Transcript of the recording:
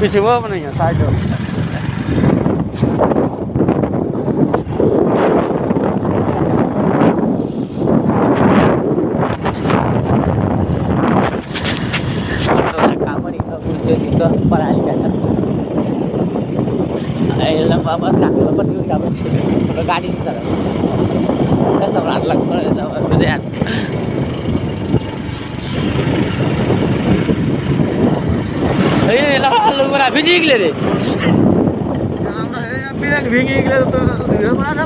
पीछे वो नहीं है साइड बस काटेर पनि उता पनि गाडी छ त हात लाग्छ यार ए ल ल बरा भिजिगले रे बिना भिगिगले त यो मारा